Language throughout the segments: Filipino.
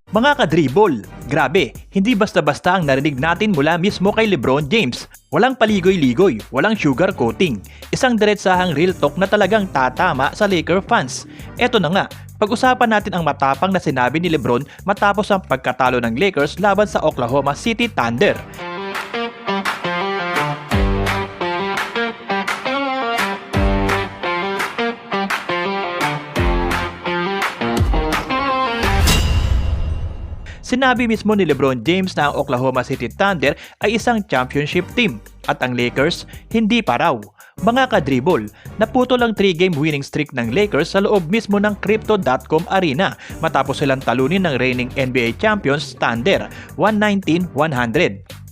Mga kadribol, grabe, hindi basta-basta ang narinig natin mula mismo kay LeBron James. Walang paligoy-ligoy, walang sugar coating. Isang diretsahang real talk na talagang tatama sa Laker fans. Eto na nga, pag-usapan natin ang matapang na sinabi ni LeBron matapos ang pagkatalo ng Lakers laban sa Oklahoma City Thunder. Sinabi mismo ni LeBron James na ang Oklahoma City Thunder ay isang championship team at ang Lakers hindi pa raw. Mga kadribol, naputol ang 3-game winning streak ng Lakers sa loob mismo ng Crypto.com Arena matapos silang talunin ng reigning NBA champions Thunder 119-100.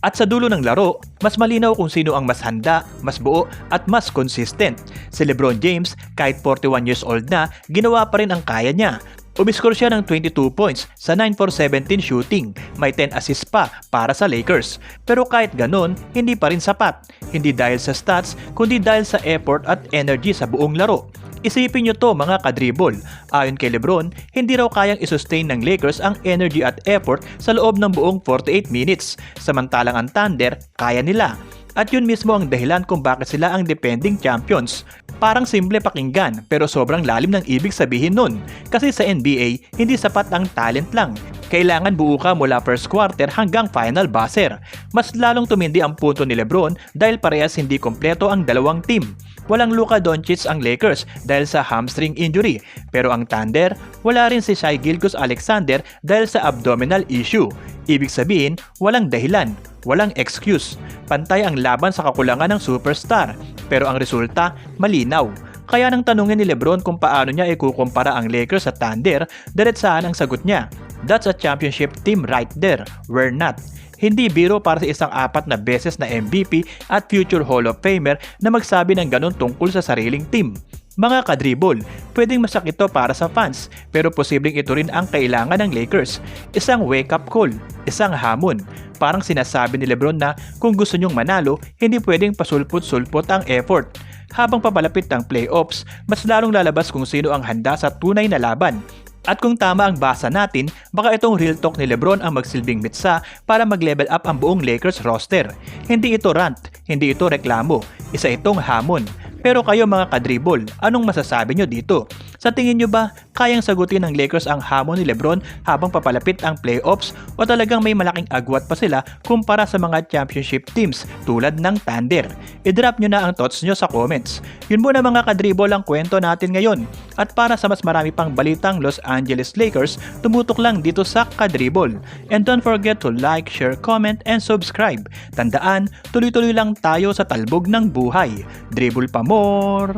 At sa dulo ng laro, mas malinaw kung sino ang mas handa, mas buo at mas consistent. Si LeBron James, kahit 41 years old na, ginawa pa rin ang kaya niya. Umiskor siya ng 22 points sa 9 for 17 shooting, may 10 assists pa para sa Lakers. Pero kahit ganon, hindi pa rin sapat. Hindi dahil sa stats, kundi dahil sa effort at energy sa buong laro. Isipin nyo to mga kadribol, ayon kay LeBron, hindi raw kayang isustain ng Lakers ang energy at effort sa loob ng buong 48 minutes. Samantalang ang Thunder, kaya nila. At yun mismo ang dahilan kung bakit sila ang defending champions. Parang simple pakinggan pero sobrang lalim ng ibig sabihin nun. Kasi sa NBA, hindi sapat ang talent lang. Kailangan buo ka mula first quarter hanggang final buzzer. Mas lalong tumindi ang punto ni LeBron dahil parehas hindi kompleto ang dalawang team. Walang Luka Doncic ang Lakers dahil sa hamstring injury. Pero ang Thunder, wala rin si Shai Gilgeous-Alexander dahil sa abdominal issue. Ibig sabihin, walang dahilan, walang excuse. Pantay ang laban sa kakulangan ng superstar. Pero ang resulta, malinaw. Kaya nang tanungin ni LeBron kung paano niya ikukumpara ang Lakers sa Thunder, diretsahan ang sagot niya. That's a championship team right there. We're not. Hindi biro para sa isang 4 na beses na MVP at future Hall of Famer na magsabi ng ganun tungkol sa sariling team. Mga kadribol, pwedeng masakit ito para sa fans pero posibleng ito rin ang kailangan ng Lakers. Isang wake-up call, isang hamon. Parang sinasabi ni LeBron na kung gusto nyong manalo, hindi pwedeng pasulpot-sulpot ang effort. Habang papalapit ang playoffs, mas lalong lalabas kung sino ang handa sa tunay na laban. At kung tama ang basa natin, baka itong real talk ni LeBron ang magsilbing mitsa para mag-level up ang buong Lakers roster. Hindi ito rant, hindi ito reklamo, isa itong hamon. Pero kayo mga kadribol, anong masasabi nyo dito? Sa tingin nyo ba, kayang sagutin ng Lakers ang hamon ni LeBron habang papalapit ang playoffs o talagang may malaking agwat pa sila kumpara sa mga championship teams tulad ng Thunder? I-drop nyo na ang thoughts nyo sa comments. Yun muna mga kadribol ang kwento natin ngayon. At para sa mas marami pang balitang Los Angeles Lakers, tumutok lang dito sa Kadribol. And don't forget to like, share, comment, and subscribe. Tandaan, tuloy-tuloy lang tayo sa talbog ng buhay. Dribble pa more!